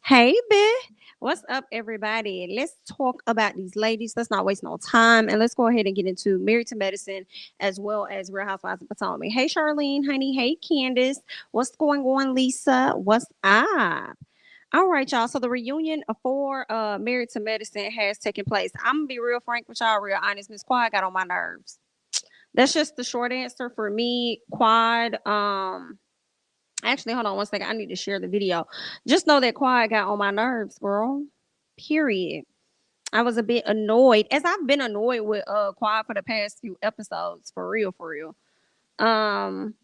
Hey, B. What's up, everybody? Let's talk about these ladies. Let's not waste no time. And let's go ahead and get into Married to Medicine as well as Real Housewives of Potomac. Hey, Charlene, honey. Hey, Candace. What's going on, Lisa? What's up? All right, y'all. So the reunion for Married to Medicine has taken place. I'm going to be real frank with y'all, real honest. Miss Quad got on my nerves. That's just the short answer for me. Quad, actually, hold on one second. I need to share the video. Just know that Quiet got on my nerves, girl. Period. I was a bit annoyed, as I've been annoyed with Quiet for the past few episodes, for real, for real. Um,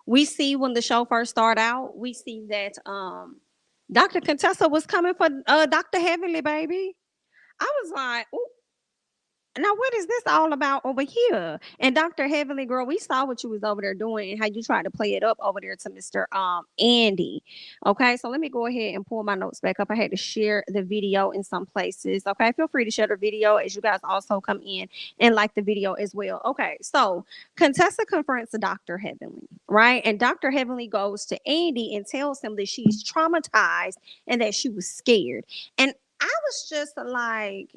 we see when the show first started out, we see that Dr. Contessa was coming for Dr. Heavenly, baby. I was like, ooh, now what is this all about over here? And Dr. Heavenly Girl, we saw what you was over there doing and how you tried to play it up over there to Mr. Andy. Okay, so let me go ahead and pull my notes back up. I had to share the video in some places. Okay, feel free to share the video as you guys also come in and like the video as well. Okay, so Contessa confronts Dr. Heavenly, right? And Dr. Heavenly goes to Andy and tells him that she's traumatized and that she was scared. And I was just like,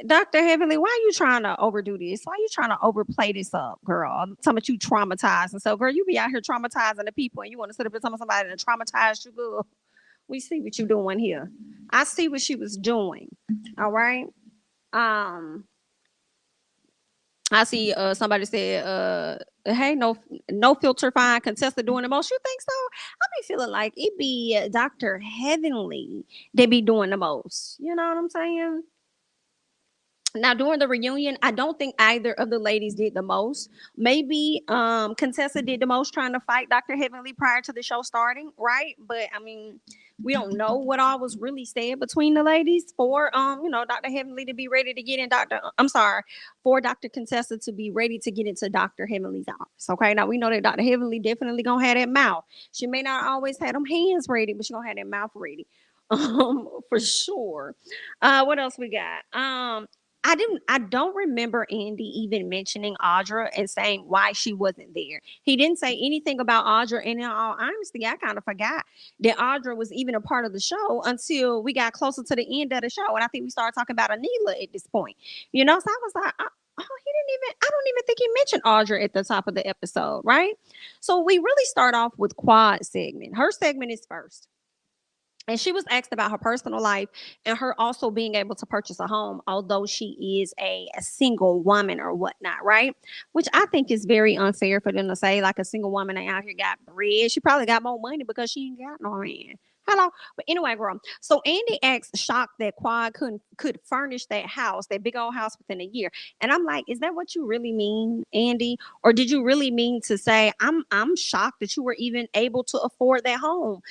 Dr. Heavenly, why are you trying to overdo this? Why are you trying to overplay this up, girl? I'm talking about you traumatized. And so, girl, you be out here traumatizing the people and you want to sit up and tell somebody that traumatized you, girl. We see what you doing here. I see what she was doing. All right. Um, I see somebody said, hey, no filter fine contestant doing the most. You think so? I be feeling like it be Dr. Heavenly they be doing the most. You know what I'm saying? Now during the reunion, I don't think either of the ladies did the most. Maybe Contessa did the most trying to fight Dr. Heavenly prior to the show starting, right? But I mean, we don't know what all was really said between the ladies for Dr. Heavenly to be ready to get in I'm sorry, for Dr. Contessa to be ready to get into Dr. Heavenly's office. Okay. Now we know that Dr. Heavenly definitely gonna have that mouth. She may not always have them hands ready, but she gonna have that mouth ready. For sure. What else we got? I don't remember Andy even mentioning Audra and saying why she wasn't there. He didn't say anything about Audra, and in all honesty, I kind of forgot that Audra was even a part of the show until we got closer to the end of the show. And I think we started talking about Anila at this point. So I was like, he didn't even, I don't even think he mentioned Audra at the top of the episode, right? So we really start off with Quad segment. Her segment is first. And she was asked about her personal life and her also being able to purchase a home, although she is a single woman or whatnot, right? Which I think is very unfair for them to say, like, a single woman ain't out here got bread. She probably got more money because she ain't got no man. Hello. But anyway, girl. So Andy acts shocked that Quad could furnish that house, that big old house within a year. And I'm like, is that what you really mean, Andy? Or did you really mean to say, I'm shocked that you were even able to afford that home?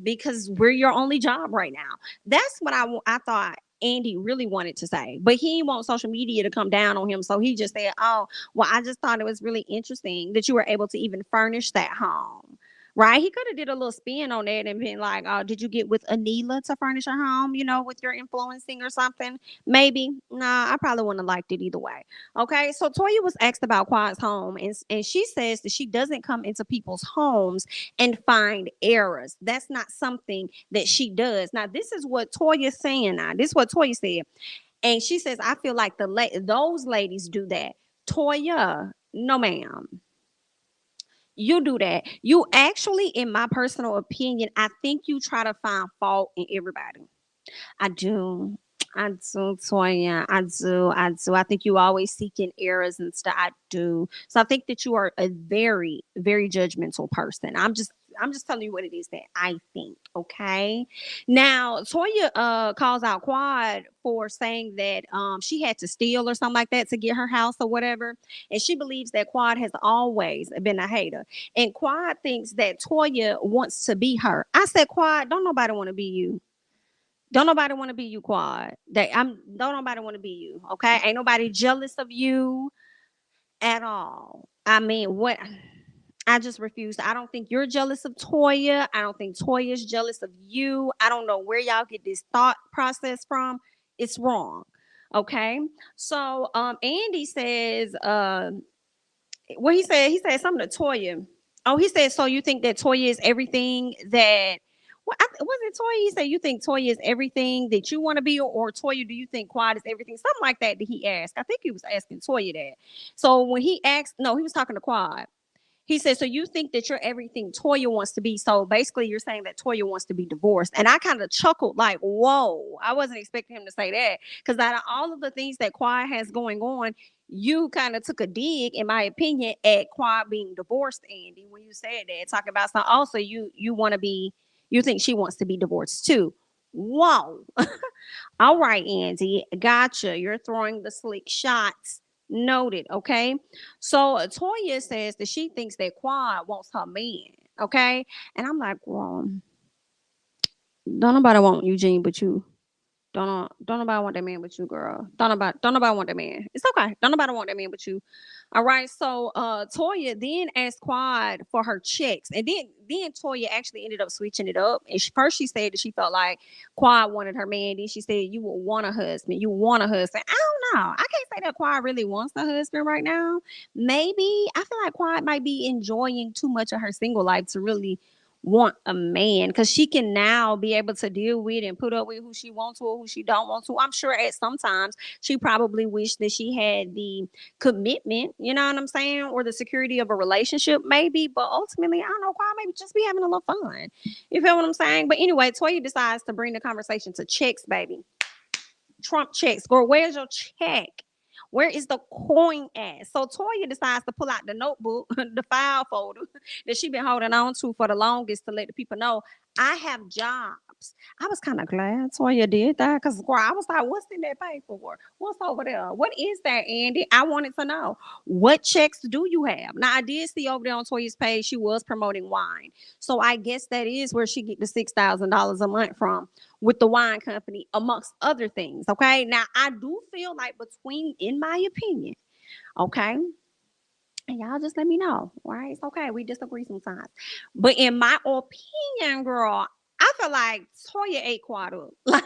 Because we're your only job right now. That's what I thought Andy really wanted to say, but he didn't want social media to come down on him. So he just said, oh, well, I just thought it was really interesting that you were able to even furnish that home. Right? He could have did a little spin on that and been like, oh, did you get with Anila to furnish a home, with your influencing or something? Maybe. Nah, I probably wouldn't have liked it either way. Okay. So Toya was asked about Quiet's home, and she says that she doesn't come into people's homes and find errors. That's not something that she does. Now, this is what Toya's saying now. This is what Toya said. And she says, I feel like those ladies do that. Toya, no, ma'am. You do that. You actually, in my personal opinion, I think you try to find fault in everybody. I do. I do, Toya. I do. I do. I think you always seeking errors and stuff. I do. So I think that you are a very, very judgmental person. I'm just telling you what it is that I think. Okay. Now Toya calls out Quad for saying that she had to steal or something like that to get her house or whatever. And she believes that Quad has always been a hater. And Quad thinks that Toya wants to be her. I said, Quad, don't nobody want to be you. Don't nobody want to be you, Quad. Don't nobody want to be you. Okay. Ain't nobody jealous of you at all. I mean, what I just refuse. I don't think you're jealous of Toya. I don't think Toya is jealous of you. I don't know where y'all get this thought process from. It's wrong. Okay. So Andy says what he said something to Toya. Oh, he said, so you think that Toya is everything that Was it Toya? He said, you think Toya is everything that you want to be, or Toya, do you think Quad is everything? Something like that he asked. I think he was asking Toya that. So when he asked, no, he was talking to Quad. He said, so you think that you're everything Toya wants to be. So basically, you're saying that Toya wants to be divorced. And I kind of chuckled, like, whoa, I wasn't expecting him to say that. Because out of all of the things that Quad has going on, you kind of took a dig, in my opinion, at Quad being divorced, Andy, when you said that. Talking about something. Also, you want to be, you think she wants to be divorced too. Whoa. All right, Andy. Gotcha. You're throwing the slick shots. Noted. Okay. So Toya says that she thinks that Quad wants her man. Okay. And I'm like, well, don't nobody want Eugene but you. Don't nobody want that man but you, girl. Don't nobody want that man. It's okay. Don't nobody want that man but you. All right. So Toya then asked Quad for her checks. And then Toya actually ended up switching it up. And first she said that she felt like Quad wanted her man. Then she said, you would want a husband. You want a husband. I don't know. I can't say that Quad really wants a husband right now. Maybe. I feel like Quad might be enjoying too much of her single life to really want a man, because she can now be able to deal with and put up with who she wants to or who she don't want to. I'm sure at sometimes she probably wished that she had the commitment, you know what I'm saying, or the security of a relationship, maybe. But ultimately, I don't know why. Maybe just be having a little fun. You feel what I'm saying? But anyway, Toya decides to bring the conversation to checks, baby. Trump checks. Girl, where's your check? Where is the coin at? So Toya decides to pull out the notebook, the file folder that she been holding on to for the longest, to let the people know I have jobs. I was kind of glad Toya did that, because I was like, what's in that paperwork? What's over there? What is that, Andy? I wanted to know. What checks do you have? Now, I did see over there on Toya's page, she was promoting wine. So I guess that is where she get the $6,000 a month from, with the wine company, amongst other things. Okay. Now, I do feel like, between, in my opinion, okay, and y'all just let me know. Right? It's okay. We disagree sometimes. But in my opinion, girl, I feel like Toya ate Quad up. Like,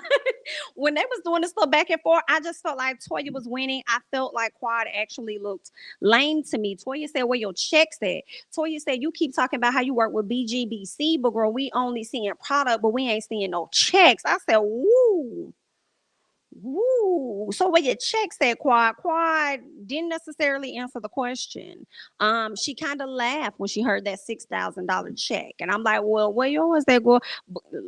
when they was doing this stuff back and forth, I just felt like Toya was winning. I felt like Quad actually looked lame to me. Toya said, where your checks at? Toya said, you keep talking about how you work with BGBC, but girl, we only seeing product, but we ain't seeing no checks. I said, woo. Woo. So where your check said, Quad? Quad didn't necessarily answer the question. She kind of laughed when she heard that $6,000 check. And I'm like, well, where yours that go?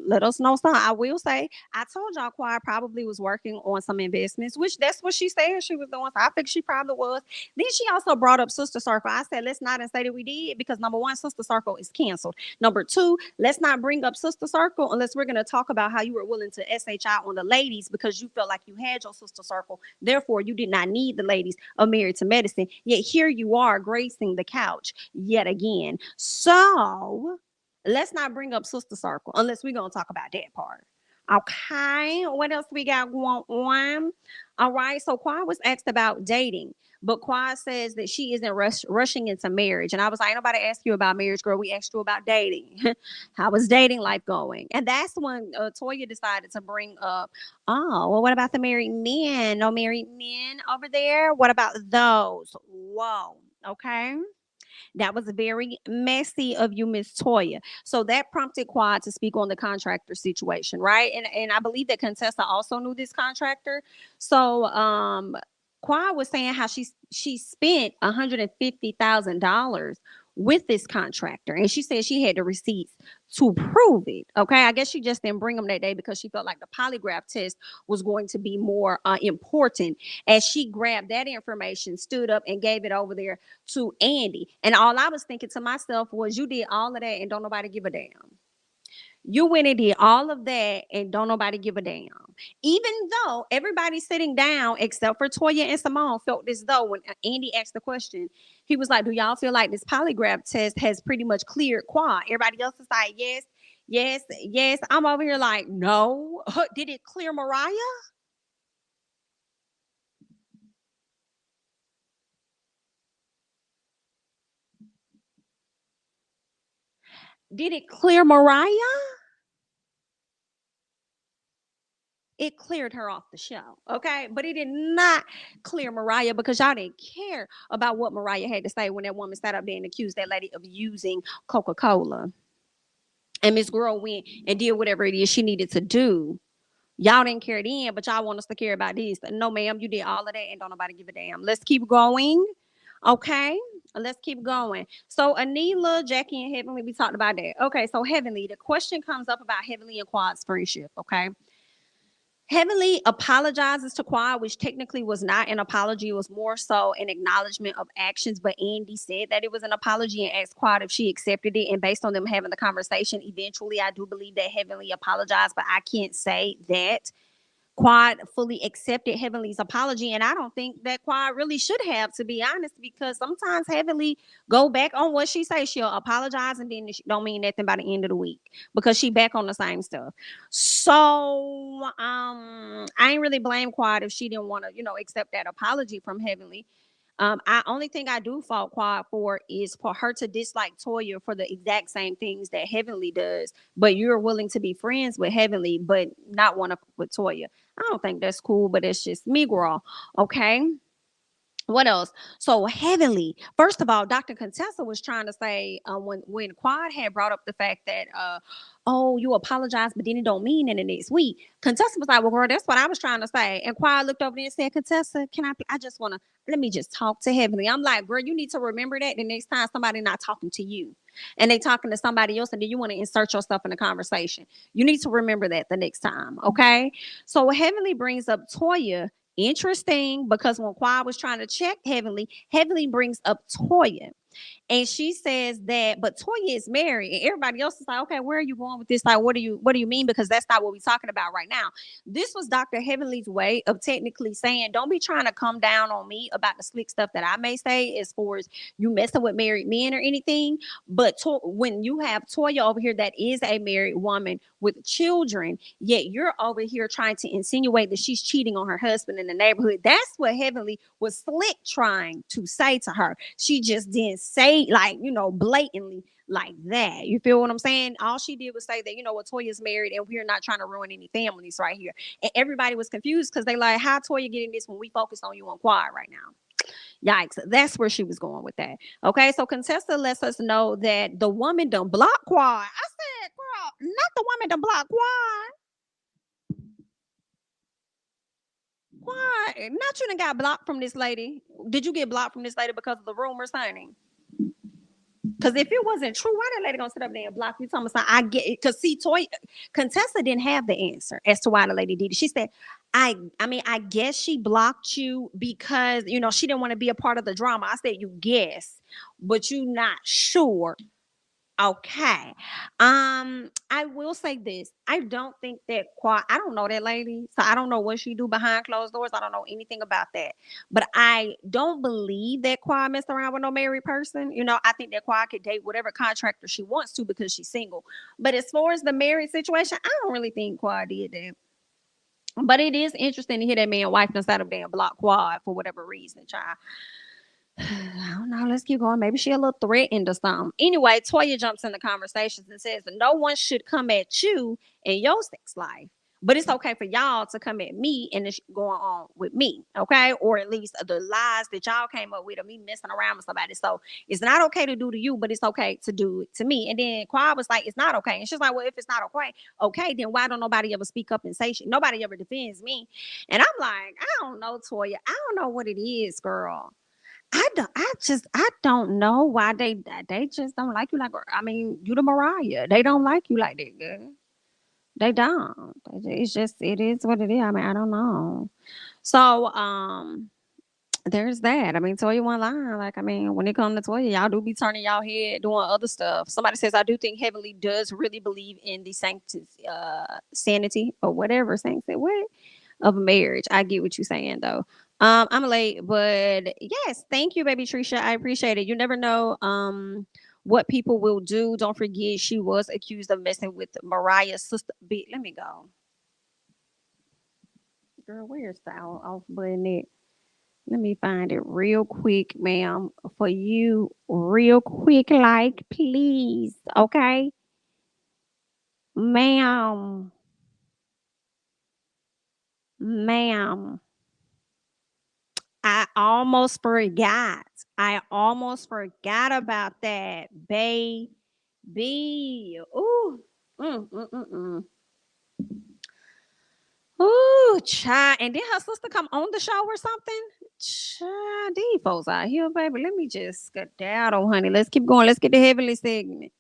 Let us know something. I will say, I told y'all Quad probably was working on some investments, which that's what she said she was doing. So I think she probably was. Then she also brought up Sister Circle. I said, let's not say that we did, because number one, Sister Circle is canceled. Number two, let's not bring up Sister Circle unless we're going to talk about how you were willing to SHI on the ladies because you felt like you had your Sister Circle. Therefore, you did not need the ladies of Married to Medicine. Yet here you are gracing the couch yet again. So let's not bring up Sister Circle unless we're going to talk about that part. Okay, what else we got going on? All right, so Quad was asked about dating, but Quad says that she isn't rushing into marriage. And I was like, nobody asked you about marriage, girl. We asked you about dating. How was dating life going? And that's when Toya decided to bring up, oh, well, what about the married men? No married men over there? What about those? Whoa, okay. That was very messy of you, Miss Toya. So that prompted Quad to speak on the contractor situation, right? And I believe that Contessa also knew this contractor. So Quad was saying how she spent $150,000 with this contractor, and she said she had the receipts to prove it. Okay, I guess she just didn't bring them that day because she felt like the polygraph test was going to be more important. As she grabbed that information, stood up, and gave it over there to Andy. And all I was thinking to myself was, you did all of that and don't nobody give a damn. You went and did all of that and don't nobody give a damn. Even though everybody sitting down except for Toya and Simone felt as though when Andy asked the question, he was like, do y'all feel like this polygraph test has pretty much cleared Quad? Everybody else is like, yes, yes, yes. I'm over here like, no. Did it clear Mariah? Did it clear Mariah? It cleared her off the show. Okay. But it did not clear Mariah because y'all didn't care about what Mariah had to say when that woman sat up there and accused that lady of using Coca Cola. And Miss Girl went and did whatever it is she needed to do. Y'all didn't care then, but y'all want us to care about this. No, ma'am, you did all of that and don't nobody give a damn. Let's keep going. Okay. Let's keep going. So Anila, Jackie, and Heavenly, we talked about that. Okay, so Heavenly, the question comes up about Heavenly and Quad's friendship. Okay. Heavenly apologizes to Quad, which technically was not an apology. It was more so an acknowledgement of actions. But Andy said that it was an apology and asked Quad if she accepted it. And based on them having the conversation, eventually, I do believe that Heavenly apologized, but I can't say that Quad fully accepted Heavenly's apology, and I don't think that Quad really should have, to be honest, because sometimes Heavenly go back on what she says. She'll apologize, and then she don't mean nothing by the end of the week because she back on the same stuff. So, I ain't really blame Quad if she didn't want to, accept that apology from Heavenly. I only thing I do fault Quad for is for her to dislike Toya for the exact same things that Heavenly does, but you're willing to be friends with Heavenly, but not want to with Toya. I don't think that's cool, but it's just me, girl. Okay. What else? So Heavenly. First of all, Dr. Contessa was trying to say when Quad had brought up the fact that oh, you apologize, but then it don't mean in the next week. Contessa was like, well, girl, that's what I was trying to say. And Quad looked over there and said, Contessa, can I just wanna let me just talk to Heavenly. I'm like, girl, you need to remember that the next time somebody not talking to you and they talking to somebody else, and then you want to insert yourself in the conversation. You need to remember that the next time. Okay. So Heavenly brings up Toya. Interesting, because when Quad was trying to check Heavenly, Heavenly brings up Toya. And she says that, but Toya is married, and everybody else is like, okay, where are you going with this? Like, what do you mean? Because that's not what we're talking about right now. This was Dr. Heavenly's way of technically saying, don't be trying to come down on me about the slick stuff that I may say as far as you messing with married men or anything. But when you have Toya over here that is a married woman with children, yet you're over here trying to insinuate that she's cheating on her husband in the neighborhood. That's what Heavenly was slick trying to say to her. She just didn't say like, blatantly like that. You feel what I'm saying? All she did was say that, what, Toya's married and we're not trying to ruin any families right here. And everybody was confused because they like, how Toya getting this when we focus on you on Quad right now? Yikes. That's where she was going with that. Okay, so Contessa lets us know that the woman done block Quad. I said, girl, not the woman done block Quad. Why? Not you done got blocked from this lady. Did you get blocked from this lady because of the rumors, honey? Because if it wasn't true, why that lady gonna sit up there and block you? Talking about I get it. Because see, Contessa didn't have the answer as to why the lady did it. She said, I guess she blocked you because she didn't want to be a part of the drama. I said, you guess, but you not sure. Okay. I will say this. I don't think that Quad, I don't know that lady. So I don't know what she do behind closed doors. I don't know anything about that. But I don't believe that Quad messed around with no married person. I think that Quad could date whatever contractor she wants to because she's single. But as far as the married situation, I don't really think Quad did that. But it is interesting to hear that man wife instead of being block Quad for whatever reason, child. I don't know. Let's keep going. Maybe she a little threatened or something. Anyway, Toya jumps in the conversations and says that no one should come at you in your sex life. But it's okay for y'all to come at me and it's going on with me, okay? Or at least the lies that y'all came up with of me messing around with somebody. So it's not okay to do to you, but it's okay to do it to me. And then Quad was like, it's not okay. And she's like, well, if it's not okay, then why don't nobody ever speak up and say shit? Nobody ever defends me. And I'm like, I don't know, Toya. I don't know what it is, girl. I don't know why they just don't like you like, I mean, you the Mariah. They don't like you like that, girl. They don't. It's just it is what it is. I mean, I don't know. So there's that. I mean, Toya one line. Like, I mean, when it comes to Toya, y'all do be turning y'all head doing other stuff. Somebody says I do think Heavenly does really believe in the sanity or whatever. Sanctity what? Of marriage. I get what you're saying though. I'm late, but yes, thank you, baby Trisha. I appreciate it. You never know what people will do. Don't forget she was accused of messing with Mariah's sister. Let me go. Girl, where's the off button it? Let me find it real quick, ma'am, for you. Real quick, like, please. Okay. Ma'am. Ma'am. I almost forgot. I almost forgot about that, baby. Ooh. Mm, mm, mm, mm. Ooh, child. And then her sister come on the show or something. Child, these folks out here, baby. Let me just skedaddle, honey. Let's keep going. Let's get the heavenly segment.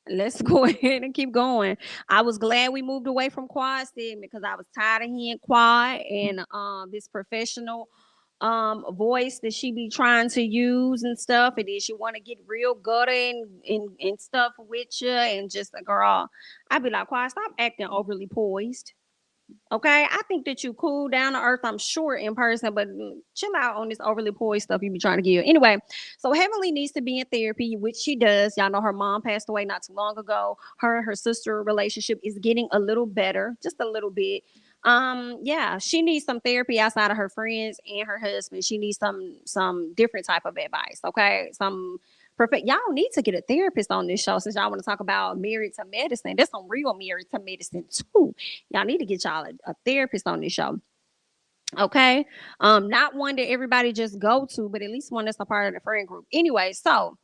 Let's go ahead and keep going. I was glad we moved away from quad segment because I was tired of hearing quad and this professional voice that she be trying to use and stuff. And then she want to get real gutter and stuff with you and just a girl. I'd be like, quad, stop acting overly poised. Okay, I think that you cool down to earth. I'm sure in person, but chill out on this overly poised stuff you be trying to give. Anyway, so Heavenly needs to be in therapy, which she does. Y'all know her mom passed away not too long ago. Her and her sister relationship is getting a little better, just a little bit. Yeah, she needs some therapy outside of her friends and her husband. She needs some different type of advice. Okay, some perfect. Y'all need to get a therapist on this show since y'all want to talk about married to medicine. There's some real married to medicine too. Y'all need to get y'all a therapist on this show. Okay. Not one that everybody just go to, but at least one that's a part of the friend group. Anyway, so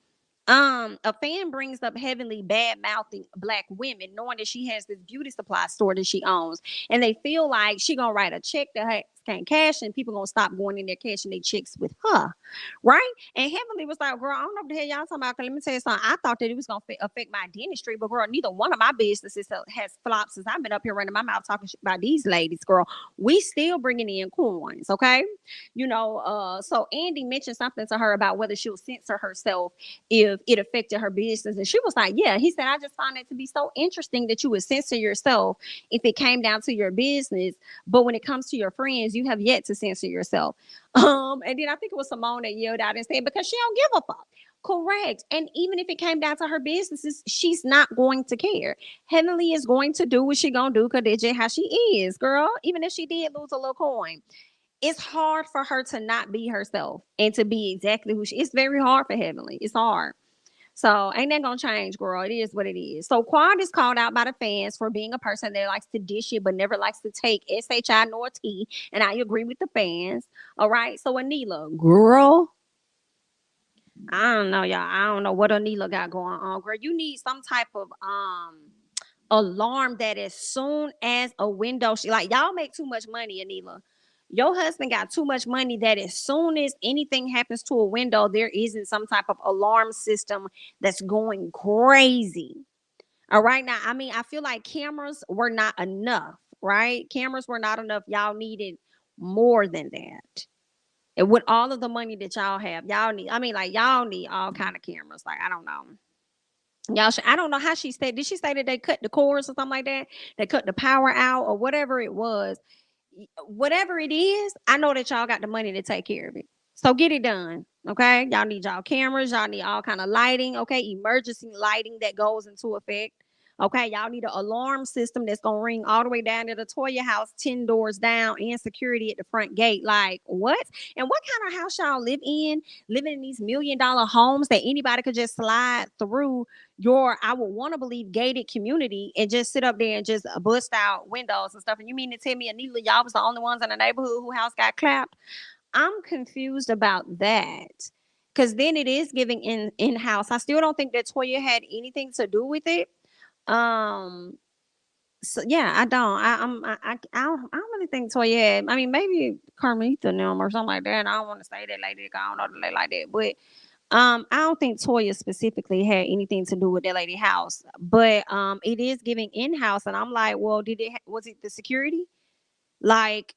a fan brings up Heavenly bad mouthing black women, knowing that she has this beauty supply store that she owns, and they feel like she gonna write a check that can't cash, and people gonna stop going in there cashing their checks with her, right? And Heavenly was like, "Girl, I don't know what the hell y'all talking about. 'Cause let me tell you something. I thought that it was gonna affect my dentistry, but girl, neither one of my businesses has flopped since I've been up here running my mouth talking shit about these ladies. Girl, we still bringing in coins, okay? So Andy mentioned something to her about whether she'll censor herself if it affected her business. And she was like, yeah, he said, I just find it to be so interesting that you would censor yourself if it came down to your business. But when it comes to your friends, you have yet to censor yourself. And then I think it was Simone that yelled out and said, because she don't give a fuck. Correct. And even if it came down to her businesses, she's not going to care. Heavenly is going to do what she gonna do because that's just how she is, girl. Even if she did lose a little coin, it's hard for her to not be herself and to be exactly who she is. It's very hard for Heavenly. It's hard. So ain't that gonna change, girl? It is what it is. So Quad is called out by the fans for being a person that likes to dish it but never likes to take SHI nor T. And I agree with the fans. All right. So Anila, girl, I don't know, y'all. I don't know what Anila got going on. Girl, you need some type of alarm that as soon as a window she like y'all make too much money, Anila. Your husband got too much money that as soon as anything happens to a window, there isn't some type of alarm system that's going crazy. All right. Now, I mean, I feel like cameras were not enough, right? Cameras were not enough. Y'all needed more than that. And with all of the money that y'all have, y'all need, I mean, like y'all need all kind of cameras. Like, I don't know. I don't know how she said. Did she say that they cut the cords or something like that? They cut the power out or whatever it was. Whatever it is, I know that y'all got the money to take care of it. So get it done. Okay. Y'all need y'all cameras. Y'all need all kind of lighting. Okay. Emergency lighting that goes into effect. Okay. Y'all need an alarm system that's gonna ring all the way down to the Toya house, 10 doors down, and security at the front gate. Like what? And what kind of house y'all live in? Living in these $1 million homes that anybody could just slide through your, I would want to believe, gated community and just sit up there and just bust out windows and stuff. And you mean to tell me, Anila, y'all was the only ones in the neighborhood who house got clapped? I'm confused about that. Cause then it is giving in house. I still don't think that Toya had anything to do with it. Um, so yeah, I don't. I don't really think Toya had. I mean, maybe Carmelita them or something like that. I don't want to say that like that. I don't know the lady like that, but I don't think Toya specifically had anything to do with that lady house, but it is giving in house, and I'm like, well, was it the security? Like,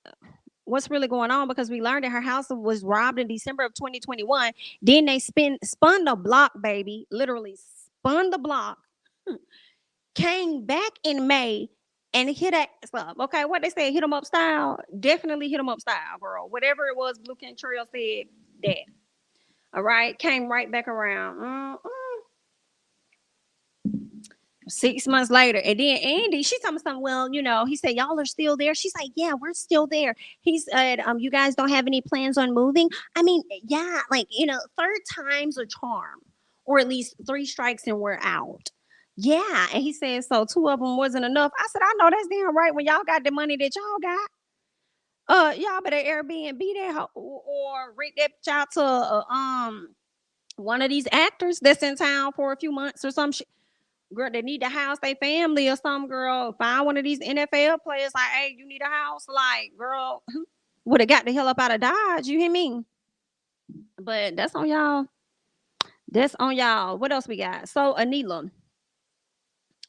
what's really going on? Because we learned that her house was robbed in December of 2021. Then they spun the block, baby, literally spun the block, came back in May. And hit that up. Okay, what they said, hit them up style. Definitely hit them up style, girl. Whatever it was, Blue King Trail said that. All right, came right back around. 6 months later, and then Andy, she told me something. Well, he said y'all are still there. She's like, yeah, we're still there. He said, you guys don't have any plans on moving. I mean, yeah, like third time's a charm, or at least three strikes and we're out. Yeah, and he said so. Two of them wasn't enough. I said, I know that's damn right. When y'all got the money that y'all got, y'all better Airbnb that or rent that child to one of these actors that's in town for a few months or some shit. girl, they need to house their family or some girl. Find one of these NFL players, like, hey, you need a house, like, girl, would have got the hell up out of Dodge. You hear me? But that's on y'all. That's on y'all. What else we got? So Anila.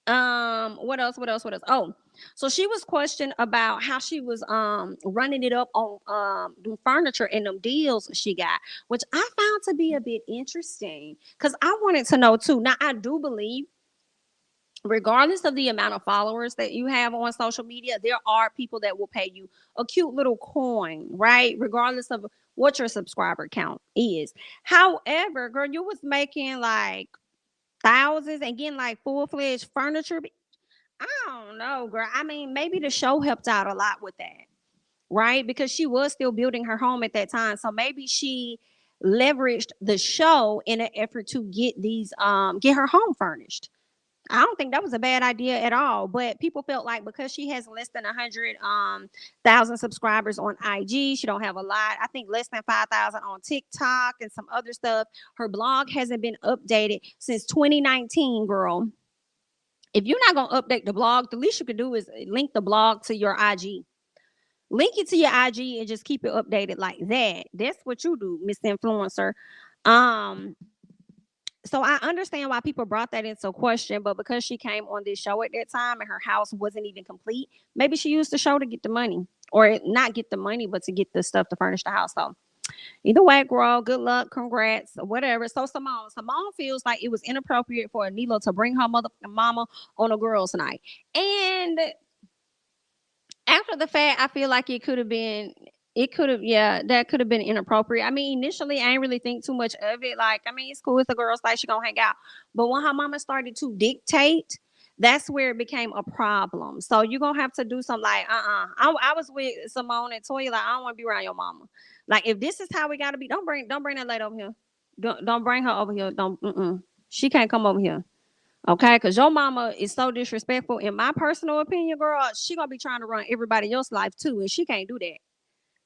What else? What else? What else? Oh, so she was questioned about how she was running it up on the furniture and them deals she got, which I found to be a bit interesting because I wanted to know too. Now I do believe, regardless of the amount of followers that you have on social media, there are people that will pay you a cute little coin, right? Regardless of what your subscriber count is. However, girl, you was making like thousands and getting like full-fledged furniture. I don't know, girl. I mean, maybe the show helped out a lot with that, right? Because she was still building her home at that time. So maybe she leveraged the show in an effort to get her home furnished. I don't think that was a bad idea at all. But people felt like because she has less than 100,000 subscribers on IG, she don't have a lot. I think less than 5,000 on TikTok and some other stuff. Her blog hasn't been updated since 2019, girl. If you're not gonna update the blog, the least you can do is link the blog to your IG. Link it to your IG and just keep it updated like that. That's what you do, Miss Influencer. Um, so I understand why people brought that into question, but because she came on this show at that time and her house wasn't even complete, maybe she used the show to get the money, or not get the money, but to get the stuff to furnish the house. So either way, girl, good luck, congrats, whatever. So Simone feels like it was inappropriate for Anila to bring her mama on a girls' night, and after the fact, I feel like that could have been inappropriate. I mean, initially, I didn't really think too much of it. Like, I mean, it's cool. It's a girl's night. She gonna hang out. But when her mama started to dictate, that's where it became a problem. So you're gonna have to do something like, I was with Simone and Toya, like, I don't want to be around your mama. Like, if this is how we gotta be, don't bring that lady over here. Don't bring her over here. Don't. She can't come over here. Okay, because your mama is so disrespectful. In my personal opinion, girl, she gonna be trying to run everybody else's life too, and she can't do that.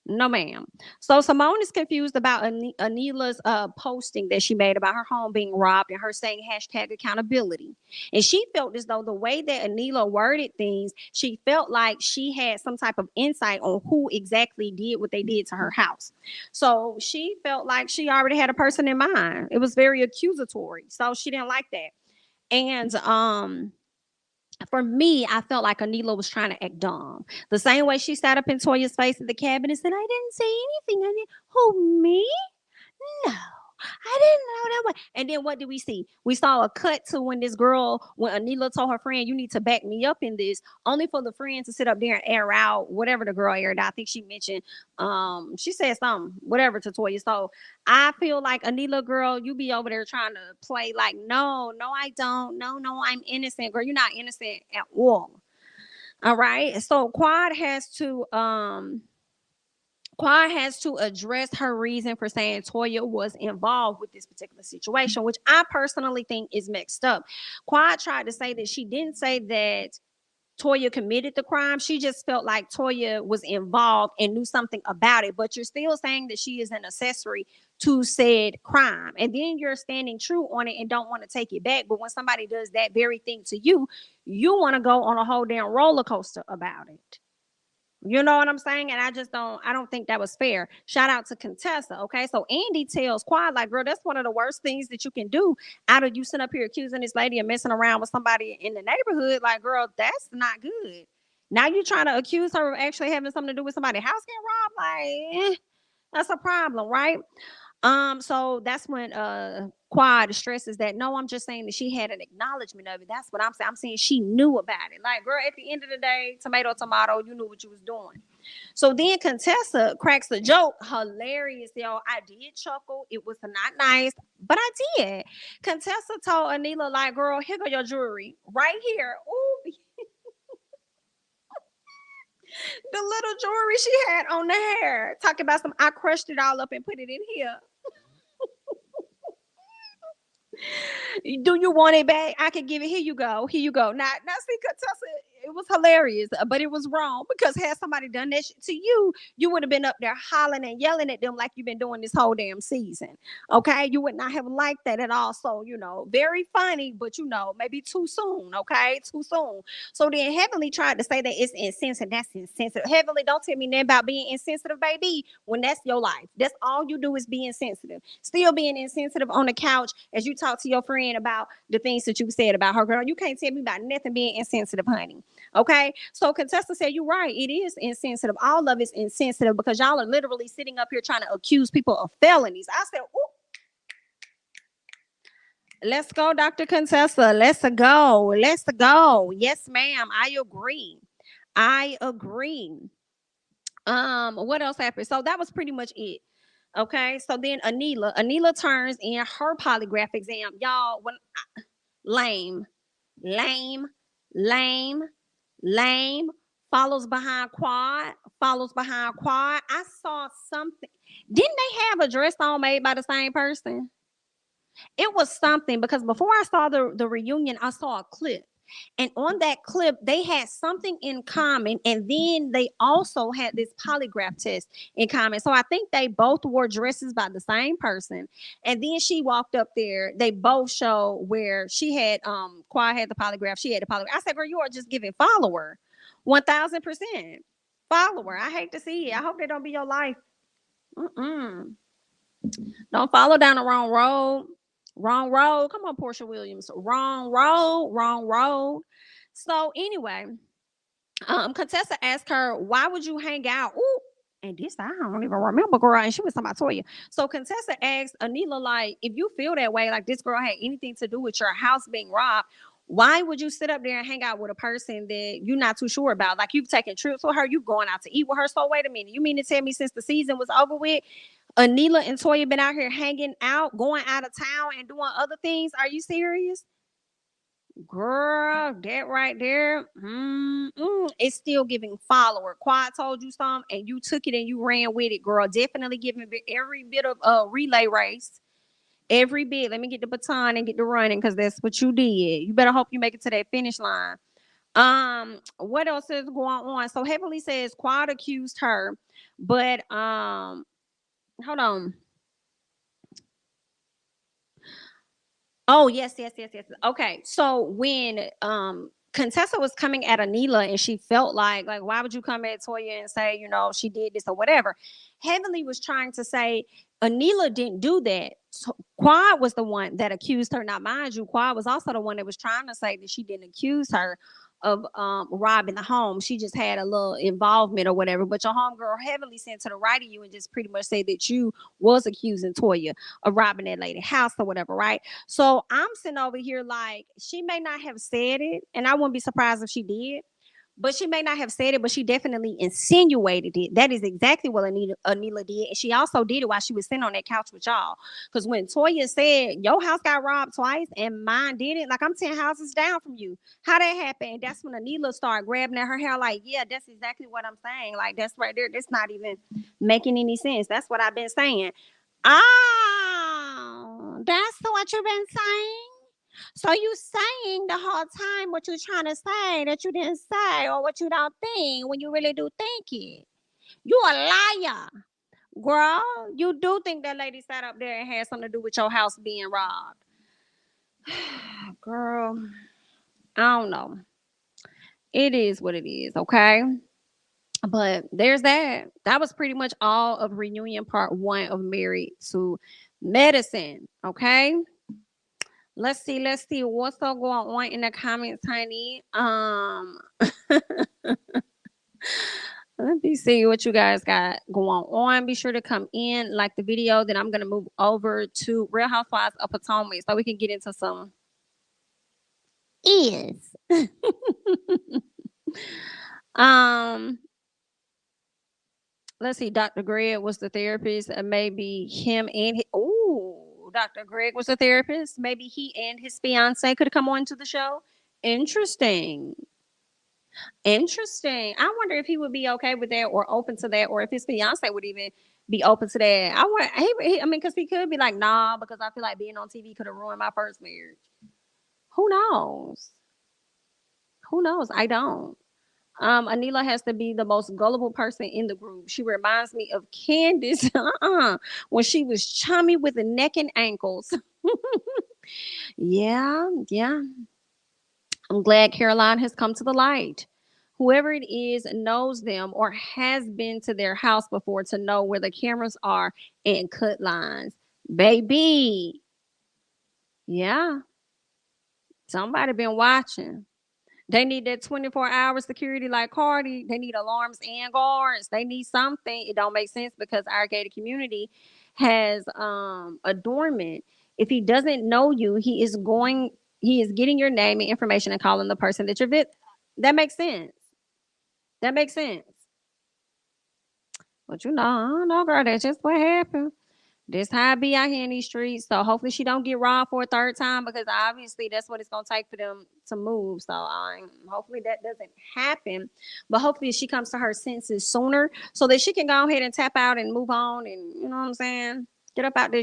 No, ma'am. So Simone is confused about Anila's posting that she made about her home being robbed and her saying hashtag accountability. And she felt as though the way that Anila worded things, she felt like she had some type of insight on who exactly did what they did to her house. So she felt like she already had a person in mind. It was very accusatory. So she didn't like that. And for me, I felt like Anila was trying to act dumb. The same way she sat up in Toya's face at the cabin and said, I didn't say anything. I didn't. Who, me? No, I didn't know that. And then what did we see? We saw a cut to when Anila told her friend, you need to back me up in this, only for the friend to sit up there and air out whatever the girl aired out. I think she mentioned, she said something, whatever to Toya. So I feel like Anila, girl, you be over there trying to play like, no, no, I don't. No, no, I'm innocent. Girl, you're not innocent at all. All right. So Quad has to address her reason for saying Toya was involved with this particular situation, which I personally think is mixed up. Quad tried to say that she didn't say that Toya committed the crime. She just felt like Toya was involved and knew something about it. But you're still saying that she is an accessory to said crime. And then you're standing true on it and don't want to take it back. But when somebody does that very thing to you, you want to go on a whole damn roller coaster about it. You know what I'm saying? And I don't think that was fair. Shout out to Contessa. Okay. So Andy tells Quad, like, girl, that's one of the worst things that you can do out of you sitting up here accusing this lady of messing around with somebody in the neighborhood. Like, girl, that's not good. Now you're trying to accuse her of actually having something to do with somebody's house getting robbed. Like, that's a problem, right? So that's when Quad stresses that no, I'm just saying that she had an acknowledgement of it. That's what I'm saying. I'm saying she knew about it. Like, girl, at the end of the day, tomato, tomato, you knew what you was doing. So then Contessa cracks a joke. Hilarious, yo. I did chuckle. It was not nice, but I did. Contessa told Anila, like, girl, here go your jewelry. Right here. Ooh, the little jewelry she had on the hair. Talking about I crushed it all up and put it in here. Do you want it back? I can give it. Here you go. Here you go. Now see, Contessa, It was hilarious, but it was wrong because had somebody done that shit to you, you would have been up there hollering and yelling at them like you've been doing this whole damn season. Okay, you would not have liked that at all. So very funny, but maybe too soon. Okay, too soon. So then Heavenly tried to say that it's insensitive. That's insensitive. Heavenly, don't tell me nothing about being insensitive, baby. When that's your life, that's all you do is be insensitive. Still being insensitive on the couch as you talk to your friend about the things that you said about her. Girl, you can't tell me about nothing being insensitive, honey. Okay, so Contessa said you're right. It is insensitive. All of it's insensitive because y'all are literally sitting up here trying to accuse people of felonies. I said, ooh. Let's go, Dr. Contessa. Let's go. Let's go. Yes, ma'am. I agree. I agree. What else happened? So that was pretty much it. Okay. So then Anila turns in her polygraph exam. Y'all, lame, lame, lame, lame, follows behind quad, follows behind quad. I saw something. Didn't they have a dress on made by the same person? It was something because before I saw the reunion, I saw a clip. And on that clip, they had something in common. And then they also had this polygraph test in common. So I think they both wore dresses by the same person. And then she walked up there. They both show where she had Quad had the polygraph, she had the polygraph. I said, girl, you are just giving follower. 1000% follower. I hate to see it. I hope they don't be your life. Mm-mm. Don't follow down the wrong road. Wrong road. Come on, Portia Williams. Wrong road. Wrong road. So anyway, Contessa asked her, "Why would you hang out?" Ooh, and this I don't even remember, girl. And she was talking about Toya. So Contessa asked Anila, like, if you feel that way, like this girl had anything to do with your house being robbed, why would you sit up there and hang out with a person that you're not too sure about? Like you've taken trips with her, you going out to eat with her. So wait a minute, you mean to tell me since the season was over with, Anila and Toya been out here hanging out, going out of town, and doing other things? Are you serious? Girl, that right there, it's still giving follower. Quad told you something, and you took it and you ran with it, girl. Definitely giving every bit of relay race. Every bit. Let me get the baton and get the running because that's what you did. You better hope you make it to that finish line. What else is going on? So Heavenly says Quad accused her, but hold on. Oh, yes, yes, yes, yes. Okay. So when Contessa was coming at Anila and she felt like why would you come at Toya and say, she did this or whatever? Heavenly was trying to say Anila didn't do that. So Quad was the one that accused her. Now, mind you, Quad was also the one that was trying to say that she didn't accuse her of robbing the home. She just had a little involvement or whatever. But your homegirl Heavenly sent to the right of you and just pretty much said that you was accusing Toya of robbing that lady house or whatever, right? So I'm sitting over here like she may not have said it, and I wouldn't be surprised if she did. But she may not have said it, but she definitely insinuated it. That is exactly what Anila did. And she also did it while she was sitting on that couch with y'all. Because when Toya said, your house got robbed twice and mine didn't, like I'm 10 houses down from you. How that happened? And that's when Anila started grabbing at her hair, like, yeah, that's exactly what I'm saying. Like, that's right there. That's not even making any sense. That's what I've been saying. Oh, that's what you've been saying? So you saying the whole time what you trying to say that you didn't say or what you don't think when you really do think it. You a liar. Girl, you do think that lady sat up there and had something to do with your house being robbed. Girl, I don't know. It is what it is, okay? But there's that. That was pretty much all of reunion part one of Married to Medicine, okay? Let's see what's all going on in the comments, honey. Let me see what you guys got going on. Be sure to come in, like the video. Then I'm gonna move over to Real Housewives of Potomac so we can get into some is. um, let's see. Dr. Greg was the therapist, and maybe him and Dr. Greg was a therapist. Maybe he and his fiance could come on to the show. Interesting. Interesting. I wonder if he would be okay with that or open to that, or if his fiance would even be open to that. I want. I mean, because he could be like, nah, because I feel like being on TV could have ruined my first marriage. Who knows? Who knows? I don't. Anila has to be the most gullible person in the group. She reminds me of Candace when she was chummy with the neck and ankles. Yeah, yeah. I'm glad Caroline has come to the light. Whoever it is knows them or has been to their house before to know where the cameras are and cut lines. Baby, yeah, somebody been watching. They need that 24-hour security like Cardi. They need alarms and guards. They need something. It don't make sense because our gated community has a doorman. If he doesn't know you, he is getting your name and information and calling the person that you're with. That makes sense. That makes sense. But I don't know, girl, that's just what happened. This how I be out here in these streets. So hopefully she don't get robbed for a third time because obviously that's what it's gonna take for them to move. So hopefully that doesn't happen. But hopefully she comes to her senses sooner so that she can go ahead and tap out and move on and you know what I'm saying? Get up out this